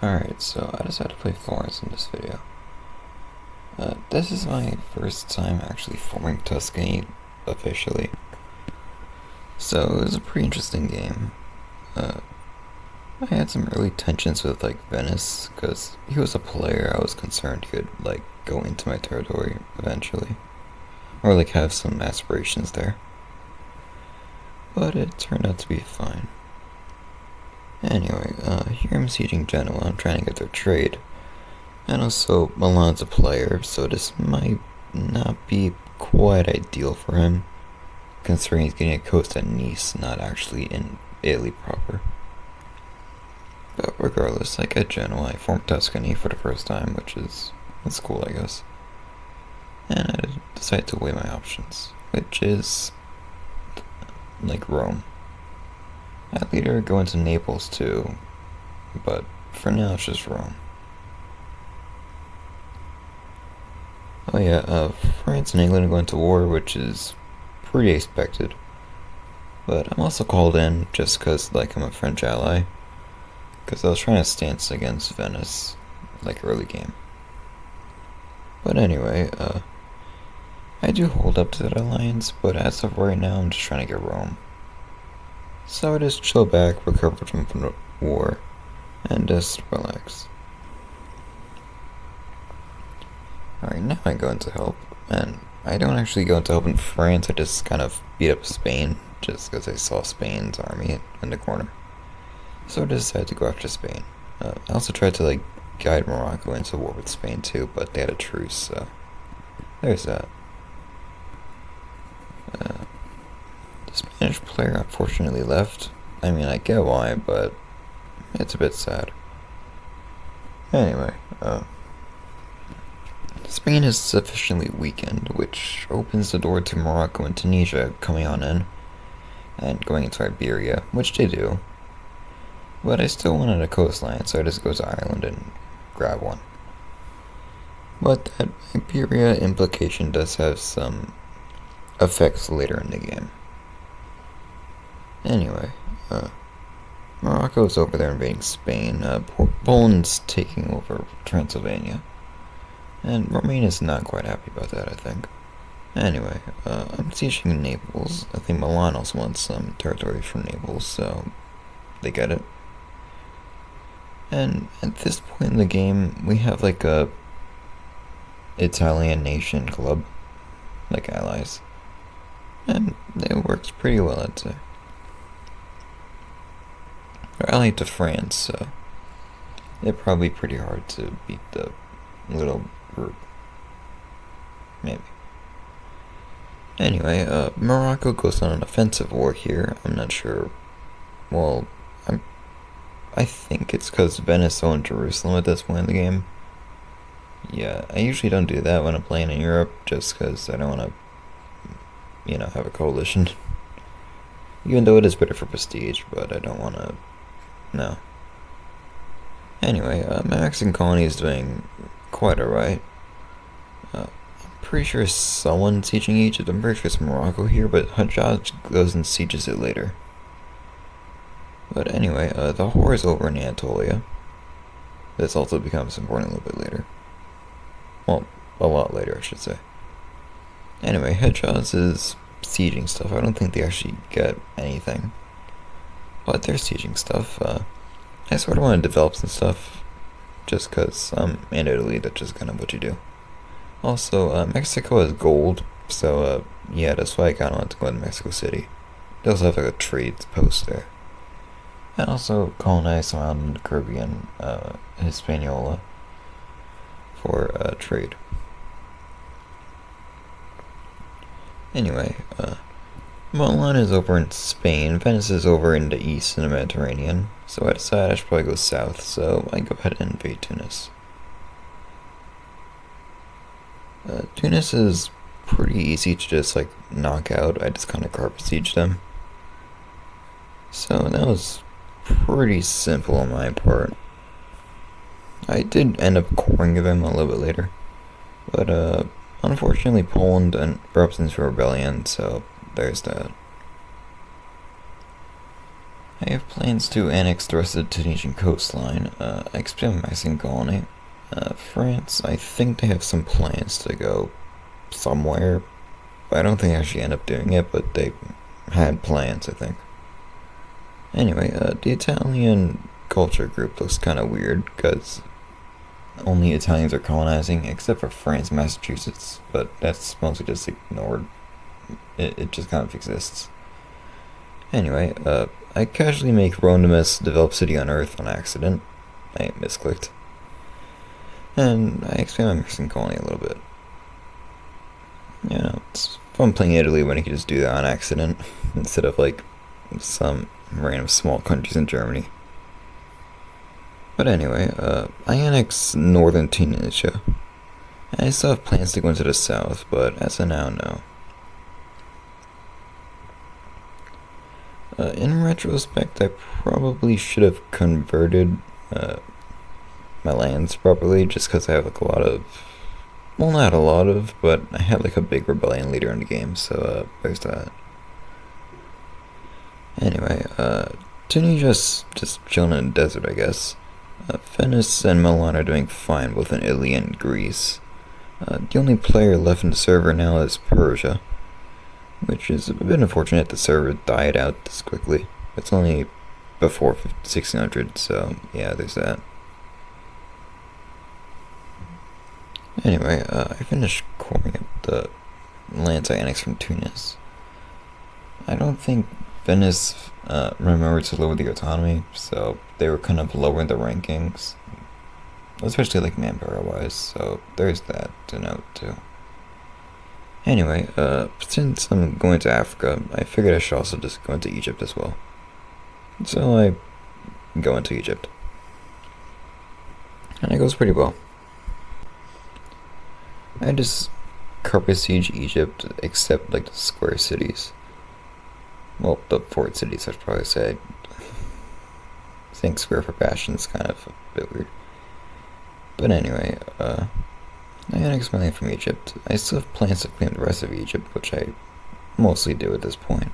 Alright, so I decided to play Florence in this video. This is my first time actually forming Tuscany officially. So it was a pretty interesting game. Uh, I had some early tensions with Venice, because he was a player. I was concerned he could go into my territory eventually. Or have some aspirations there. But it turned out to be fine. Anyway, here I'm sieging Genoa. I'm trying to get their trade. And also, Milan's a player, so this might not be quite ideal for him, considering he's getting a coast at Nice, not actually in Italy proper. But regardless, I get Genoa. I formed Tuscany for the first time, that's cool, I guess. And I decide to weigh my options, which is Rome. I'd later go into Naples too, but for now it's just Rome. Oh yeah, France and England go into war, which is pretty expected. But I'm also called in just because, I'm a French ally. Because I was trying to stance against Venice, early game. But anyway, I do hold up to that alliance, but as of right now, I'm just trying to get Rome. So I just chill back, recover from the war, and just relax. Alright, now I go into help, and I don't actually go into help in France, I just kind of beat up Spain, just because I saw Spain's army in the corner. So I decided to go after Spain. I also tried to, guide Morocco into war with Spain too, but they had a truce, so there's that. The Spanish player unfortunately left. I mean, I get why, but it's a bit sad. Anyway, Spain is sufficiently weakened, which opens the door to Morocco and Tunisia coming on in, and going into Iberia, which they do. But I still wanted a coastline, so I just go to Ireland and grab one. But that Iberia implication does have some effects later in the game. Anyway, Morocco's over there invading Spain. Poland's taking over Transylvania. And Romania's not quite happy about that, I think. Anyway, I'm sieging Naples. I think Milan also wants some territory from Naples, so they get it. And at this point in the game, we have a Italian nation club, allies. And it works pretty well, I'd say. They're allied to France, so it'd probably be pretty hard to beat the little group. Maybe. Anyway, Morocco goes on an offensive war here. I'm not sure. Well, I think it's because Venice owned Jerusalem at this point in the game. Yeah, I usually don't do that when I'm playing in Europe, just because I don't want to, have a coalition. Even though it is better for prestige, but I don't want to. No. Anyway, my Mexican colony is doing quite alright. I'm pretty sure someone's sieging Egypt. I'm pretty sure it's Morocco here, but Hajjaj goes and sieges it later. But anyway, the war is over in Anatolia. This also becomes important a little bit later. Well, a lot later, I should say. Anyway, Hejaz is sieging stuff. I don't think they actually get anything. But they're sieging stuff. I sort of want to develop some stuff. Just because I'm in Italy, that's just kind of what you do. Also, Mexico has gold. So, yeah, that's why I kind of want to go into Mexico City. They also have a trade post there. And also colonize some island in the Caribbean, Hispaniola, for trade. Anyway, Milan is over in Spain, Venice is over in the east in the Mediterranean, so I decided I should probably go south, so I go ahead and invade Tunis. Tunis is pretty easy to just knock out. I just kind of carpet siege them. So that was pretty simple on my part. I did end up coring them a little bit later, but unfortunately Poland erupts into rebellion, so there's that. I have plans to annex the rest of the Tunisian coastline, expand my Mexican colony. France, I think they have some plans to go somewhere. I don't think they actually end up doing it, but they had plans, I think. Anyway, the Italian culture group looks kind of weird, because only Italians are colonizing, except for France and Massachusetts, but that's mostly just ignored. It just kind of exists. Anyway, I casually make Ronimus develop city on Earth on accident. I misclicked. And I expand my Mexican colony a little bit. You know, it's fun playing Italy when you can just do that on accident, instead of like some random small countries in Germany. But anyway, I annex northern Tunisia. I still have plans to go into the south, but as of now, no. In retrospect, I probably should have converted my lands properly, just because I have like a lot of, well, not a lot of, but I had like a big rebellion leader in the game, so there's that. Anyway, Tunisia's just chilling in the desert, I guess. Venice and Milan are doing fine, both in Italy and Greece. The only player left in the server now is Persia, which is a bit unfortunate. The server died out this quickly. It's only before 1600, so yeah, there's that. Anyway, I finished coring up the lands I annexed from Tunis. I don't think Venice remembered to lower the autonomy, so they were kind of lowering the rankings, especially like manpower wise, so there's that to note too. Anyway, since I'm going to Africa, I figured I should also just go into Egypt as well. So I go into Egypt. And it goes pretty well. I just carpet siege Egypt, except like the square cities. Well, the fort cities, I'd probably say. I think square for bastion's kind of a bit weird. But anyway, I annexed my land from Egypt. I still have plans to claim the rest of Egypt, which I mostly do at this point.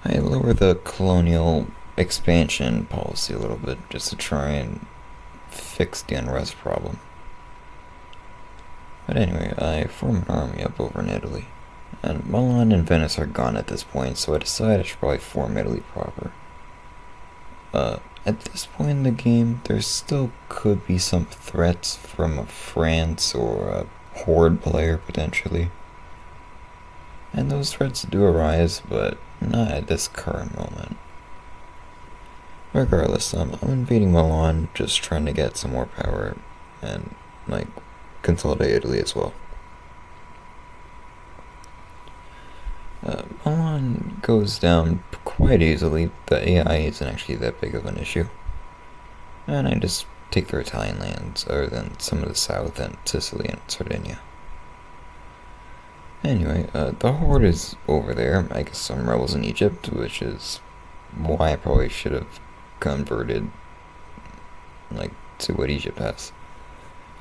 I lower the colonial expansion policy a little bit, just to try and fix the unrest problem. But anyway, I form an army up over in Italy. And Milan and Venice are gone at this point, so I decided I should probably form Italy proper. At this point in the game, there still could be some threats from France or a Horde player, potentially. And those threats do arise, but not at this current moment. Regardless, I'm invading Milan, just trying to get some more power, and, like, consolidate Italy as well. Milan goes down quite easily. The AI isn't actually that big of an issue. And I just take their Italian lands, other than some of the south and Sicily and Sardinia. Anyway, the Horde is over there. I guess some rebels in Egypt, which is why I probably should have converted, like, to what Egypt has.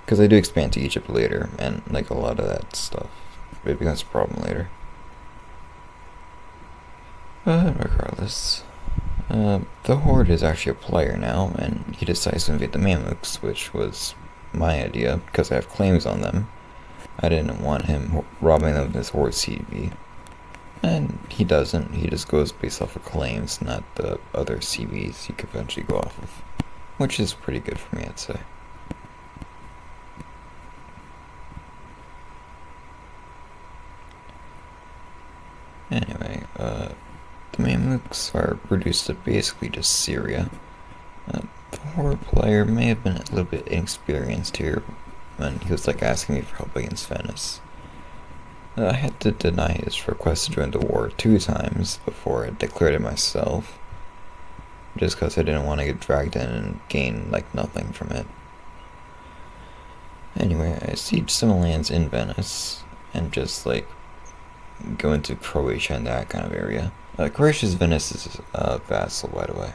Because I do expand to Egypt later, and, like, a lot of that stuff, it becomes a problem later. But regardless, the Horde is actually a player now, and he decides to invade the Mamluks, which was my idea, because I have claims on them. I didn't want him robbing them of his Horde CB. And he doesn't, he just goes based off of claims, not the other CBs he could eventually go off of. Which is pretty good for me, I'd say. Anyway, the Mamluks are reduced to basically just Syria. The Horde player may have been a little bit inexperienced here when he was like asking me for help against Venice. I had to deny his request to join the war 2 times before I declared it myself, just because I didn't want to get dragged in and gain like nothing from it. Anyway, I siege some lands in Venice and just like go into Croatia and that kind of area. Croatia's Venice's vassal, by the way.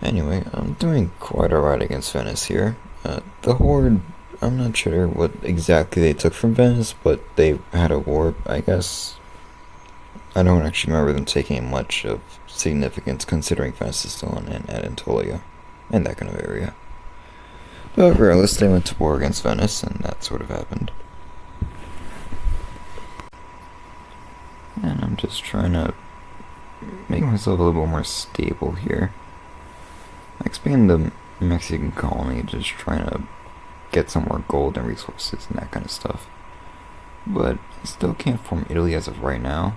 Anyway, I'm doing quite alright against Venice here. The Horde, I'm not sure what exactly they took from Venice, but they had a warp, I guess. I don't actually remember them taking much of significance considering Venice is still in Anatolia and that kind of area. But regardless, they went to war against Venice, and that sort of happened. And I'm just trying to make myself a little more stable here. I expanded the Mexican colony, just trying to get some more gold and resources and that kind of stuff. But I still can't form Italy as of right now,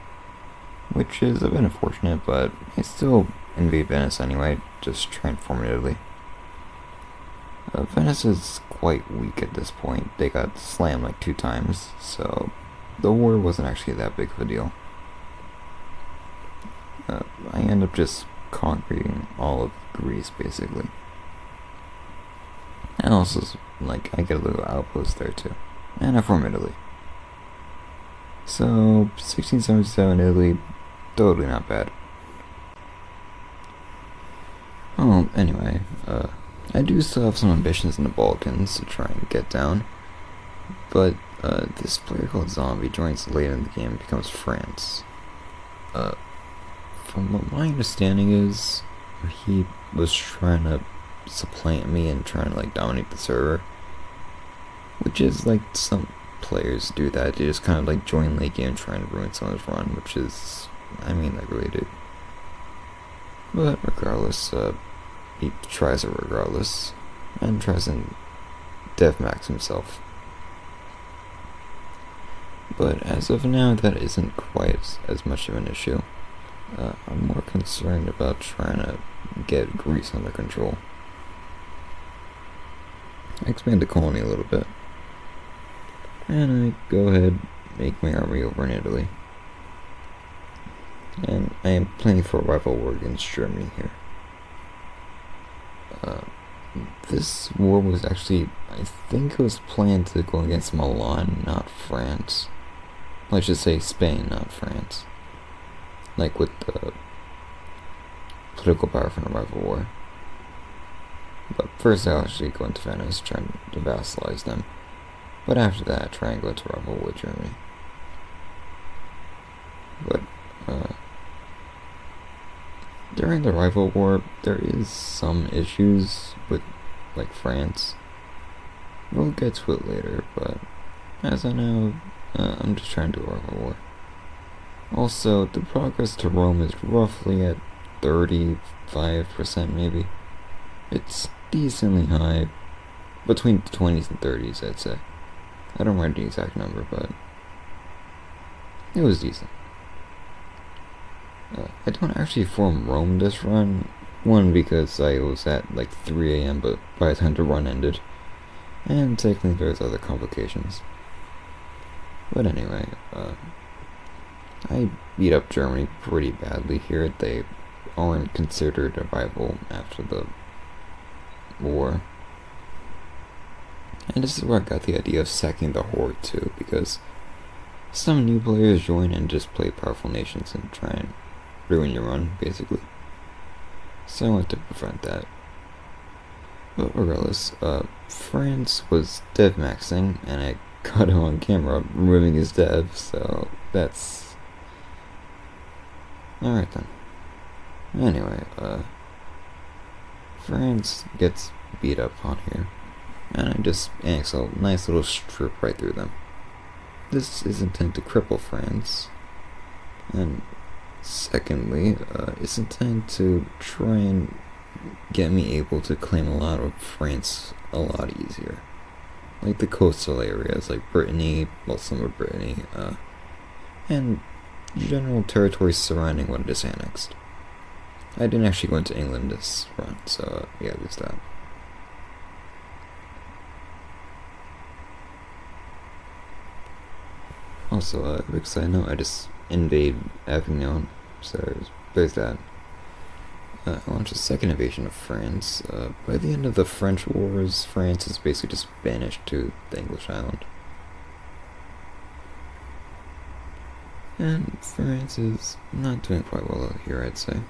which is a bit unfortunate, but I still invade Venice anyway, just trying to form Italy. Venice is quite weak at this point. They got slammed like 2 times, so the war wasn't actually that big of a deal. I end up just conquering all of Greece, basically. And also, like, I get a little outpost there too. And I form Italy. So, 1677 Italy, totally not bad. Well, anyway, I do still have some ambitions in the Balkans to try and get down. But, this player called Zombie joins late in the game and becomes France. From what my understanding is, he was trying to supplant me and trying to, like, dominate the server. Which is, like, some players do that. They just kind of, like, join late game trying to ruin someone's run, which is, I mean, like, really do. But regardless, he tries it regardless, and tries to deathmax himself. But as of now, that isn't quite as much of an issue. I'm more concerned about trying to get Greece under control. I expand the colony a little bit. And I go ahead, make my army over in Italy. And I am planning for a rival war against Germany here. This war was actually, I think it was planned to go against Milan, not France. Let's just say Spain, not France. Like with the political power from the rival war. But first I'll actually go into Venice, trying to vassalize them. But after that, try and go into rival with Germany. But, during the rival war, there is some issues with, like, France. We'll get to it later, but as I know, I'm just trying to do a rival war. Also, the progress to Rome is roughly at 35% maybe. It's decently high, between the 20s and 30s, I'd say. I don't remember the exact number, but it was decent. I don't actually form Rome this run. One, because I was at like 3 a.m. but by the time the run ended. And secondly, there's other complications. But anyway, I beat up Germany pretty badly here. They aren't considered a rival after the war. And this is where I got the idea of sacking the Horde too, because some new players join and just play powerful nations and try and ruin your run, basically. So I wanted to prevent that. But regardless, France was dev maxing, and I caught him on camera removing his dev, so that's... Alright then. Anyway, France gets beat up on here, and I just annex a nice little strip right through them. This is intended to cripple France, and secondly, it's intended to try and get me able to claim a lot of France a lot easier. Like the coastal areas, like Brittany, well, some of Brittany, and general territories surrounding what it is annexed. I didn't actually go into England this run, so yeah, there's that. Also, a quick side note, I just invade Avignon, so there's that. I launched a second invasion of France. By the end of the French Wars, France is basically just banished to the English island. And France is not doing quite well here, I'd say.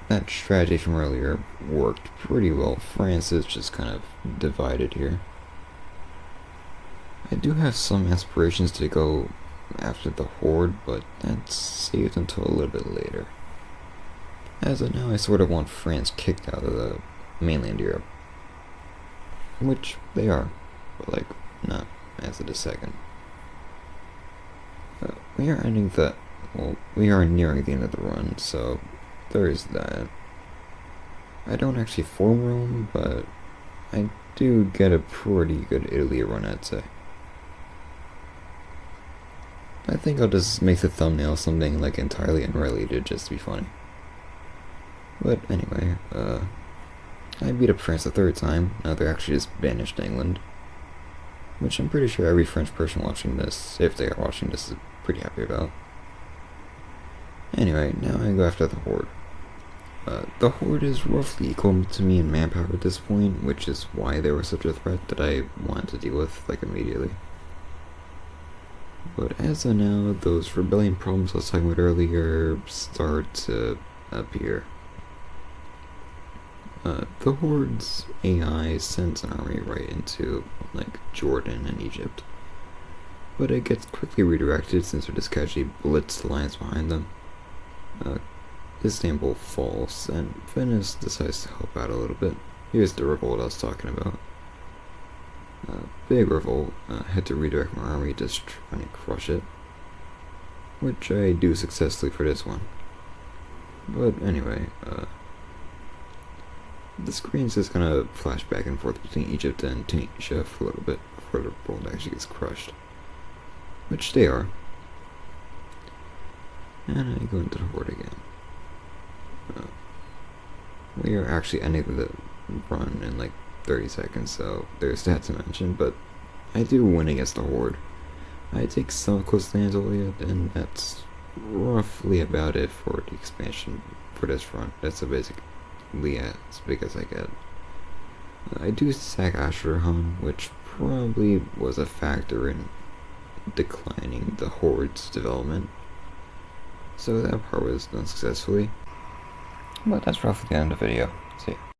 That strategy from earlier worked pretty well. France is just kind of divided here. I do have some aspirations to go after the Horde, but that's saved until a little bit later. As of now, I sort of want France kicked out of the mainland Europe. Which they are, but like, not as of the second. We are we are nearing the end of the run, so there is that. I don't actually form Rome, but I do get a pretty good Italy run, I'd say. I think I'll just make the thumbnail something like entirely unrelated just to be funny. But anyway, I beat up France the third time. Now they're actually just banished England. Which I'm pretty sure every French person watching this, if they are watching this, is pretty happy about. Anyway, now I go after the Horde. The Horde is roughly equal to me in manpower at this point, which is why they were such a threat that I wanted to deal with, like, immediately. But as of now, those rebellion problems I was talking about earlier start to appear. The Horde's AI sends an army right into, like, Jordan and Egypt. But it gets quickly redirected since they're just casually blitz the lines behind them. Istanbul falls, and Venice decides to help out a little bit. Here's the revolt I was talking about. Big revolt, had to redirect my army to try and crush it. Which I do successfully for this one. But anyway, the screen's just gonna flash back and forth between Egypt and Tunisia for a little bit before the revolt actually gets crushed. Which they are. And I go into the Horde again. We are actually ending the run in like 30 seconds, so there's that to mention, but I do win against the Horde. I take some close to Anatolia, and that's roughly about it for the expansion for this run. That's basically as big as I get. I do sack Ashurhan, which probably was a factor in declining the Horde's development. So that part was done successfully. But that's roughly the end of the video. See ya.